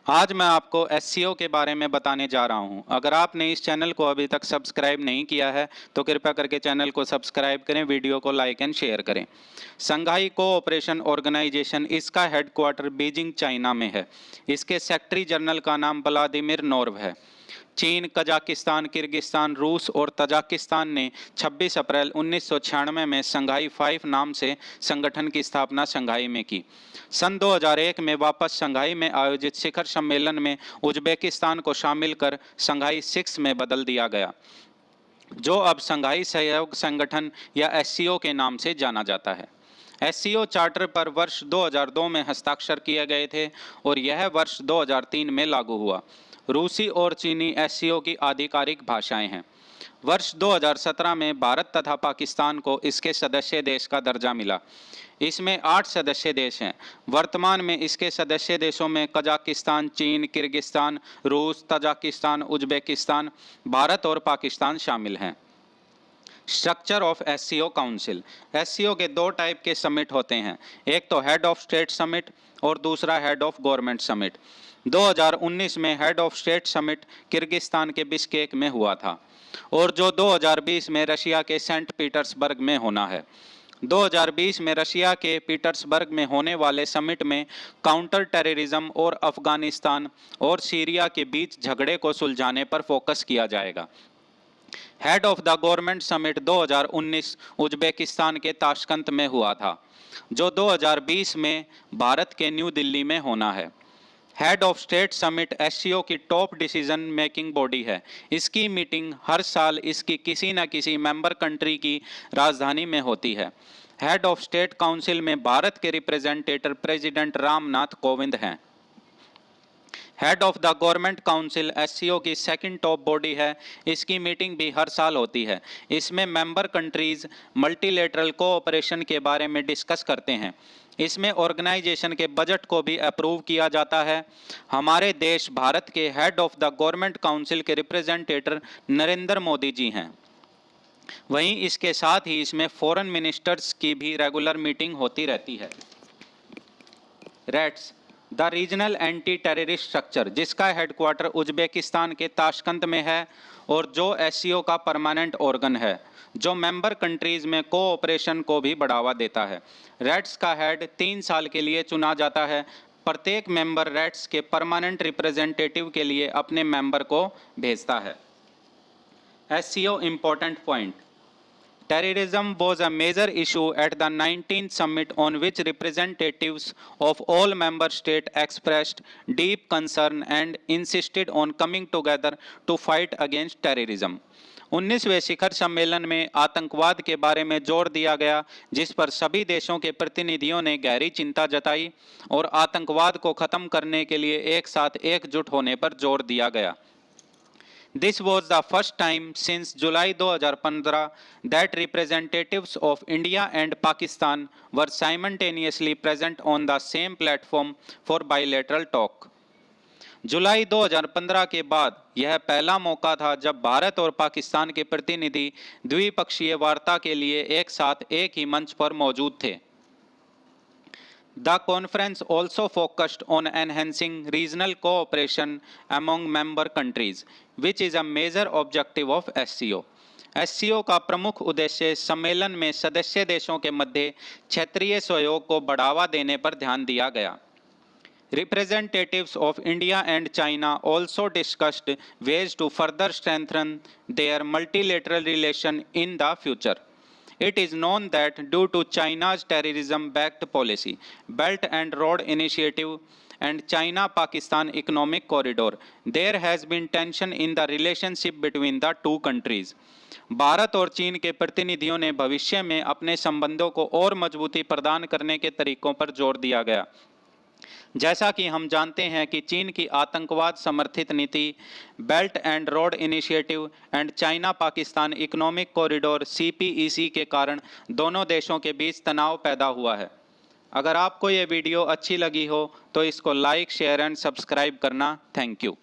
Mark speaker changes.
Speaker 1: आज मैं आपको एससीओ के बारे में बताने जा रहा हूं। अगर आपने इस चैनल को अभी तक सब्सक्राइब नहीं किया है तो कृपया करके चैनल को सब्सक्राइब करें, वीडियो को लाइक एंड शेयर करें। संघाई कोऑपरेशन ऑर्गेनाइजेशन, इसका हेडक्वार्टर बीजिंग चाइना में है। इसके सेक्रेटरी जनरल का नाम व्लादिमीर नोर्व है। चीन, कजाकिस्तान, किर्गिस्तान, रूस और तजाकिस्तान ने 26 अप्रैल 1996 में संघाई 5 नाम से संगठन की स्थापना संघाई में की। सन 2001 में वापस संघाई में आयोजित शिखर सम्मेलन में उज्बेकिस्तान को शामिल कर संघाई 6 में बदल दिया गया, जो अब संघाई सहयोग संगठन या एससीओ के नाम से जाना जाता है। एससीओ चार्टर पर वर्ष 2002 में हस्ताक्षर किए गए थे और यह वर्ष 2003 में लागू हुआ। रूसी और चीनी एससीओ की आधिकारिक भाषाएं हैं। वर्ष 2017 में भारत तथा पाकिस्तान को इसके सदस्य देश का दर्जा मिला। इसमें 8 सदस्य देश हैं। वर्तमान में इसके सदस्य देशों में कजाकिस्तान, चीन, किर्गिस्तान, रूस, तजाकिस्तान, उज्बेकिस्तान, भारत और पाकिस्तान शामिल हैं। Structure of SCO council. SCO के 2 टाइप के समिट होते हैं, एक तो हेड ऑफ स्टेट समिट और दूसरा हेड ऑफ गवर्नमेंट समिट। 2019 में head of state summit Kyrgyzstan के बिश्केक में हुआ था और जो 2020 में रशिया के सेंट पीटर्सबर्ग में होना है। 2020 में रशिया के पीटर्सबर्ग में होने वाले समिट में काउंटर टेररिज्म और अफगानिस्तान और सीरिया के बीच झगड़े को सुलझाने पर फोकस किया जाएगा। Head of the government summit 2019 Uzbekistan के ताशकंद में हुआ था, जो 2020 में भारत के न्यू दिल्ली में होना है। Head of state summit SCO की टॉप डिसीजन मेकिंग बॉडी है। इसकी मीटिंग हर साल इसकी किसी न किसी मेंबर कंट्री की राजधानी में होती है। हेड ऑफ स्टेट काउंसिल में भारत के रिप्रेजेंटेटिव प्रेसिडेंट रामनाथ कोविंद हैं। Head of the government council SCO की सेकंड टॉप बॉडी है। इसकी मीटिंग भी हर साल होती है। इसमें मेंबर कंट्रीज मल्टीलेटरल कोऑपरेशन के बारे में डिस्कस करते हैं। इसमें ऑर्गेनाइजेशन के बजट को भी अप्रूव किया जाता है। हमारे देश भारत के head of the government council के रिप्रेजेंटेटिव नरेंद्र मोदी जी हैं। वहीं इसके साथ ही इसमें फॉरेन मिनिस्टर्स की भी रेगुलर मीटिंग होती रहती है। Rates the regional anti terrorist structure, जिसका हेडक्वार्टर उज्बेकिस्तान के ताशकंद में है और जो एससीओ का परमानेंट ऑर्गन है, जो मेंबर कंट्रीज में कोऑपरेशन को भी बढ़ावा देता है। रेट्स का हेड 3 साल के लिए चुना जाता है। प्रत्येक मेंबर रेट्स के परमानेंट रिप्रेजेंटेटिव के लिए अपने मेंबर को भेजता है। SCO important point. Terrorism was a major issue at the 19th summit, on which representatives of all member states expressed deep concern and insisted on coming together to fight against terrorism. 19वें शिखर सम्मेलन में आतंकवाद के बारे में जोर दिया गया, जिस पर सभी देशों के प्रतिनिधियों ने गहरी चिंता जताई और आतंकवाद को खत्म करने के लिए एक साथ एकजुट होने पर जोर दिया गया। This was the first time since July 2015 that representatives of India and Pakistan were simultaneously present on the same platform for bilateral talk. जुलाई 2015 के बाद यह पहला मौका था जब भारत और पाकिस्तान के प्रतिनिधि द्विपक्षीय वार्ता के लिए एक साथ एक ही मंच पर मौजूद थे। The conference also focused on enhancing regional cooperation among member countries, which is a major objective of SCO. SCO का प्रमुख उद्देश्य सम्मेलन में सदस्य देशों के मध्य क्षेत्रीय सहयोग को बढ़ावा देने पर ध्यान दिया गया। Representatives of India and China also discussed ways to further strengthen their multilateral relation in the future. It is known that due to China's terrorism-backed policy, Belt and Road Initiative, and China-Pakistan Economic Corridor, there has been tension in the relationship between the two countries. Bharat और चीन के प्रतिनिधियों ने भविष्य में अपने संबंधों को और मजबूती प्रदान करने के तरीकों पर जोर दिया गया। जैसा कि हम जानते हैं कि चीन की आतंकवाद समर्थित नीति, belt and road initiative and China Pakistan economic corridor CPEC के कारण दोनों देशों के बीच तनाव पैदा हुआ है। अगर आपको ये वीडियो अच्छी लगी हो तो इसको लाइक, शेयर एंड सब्सक्राइब करना। Thank you.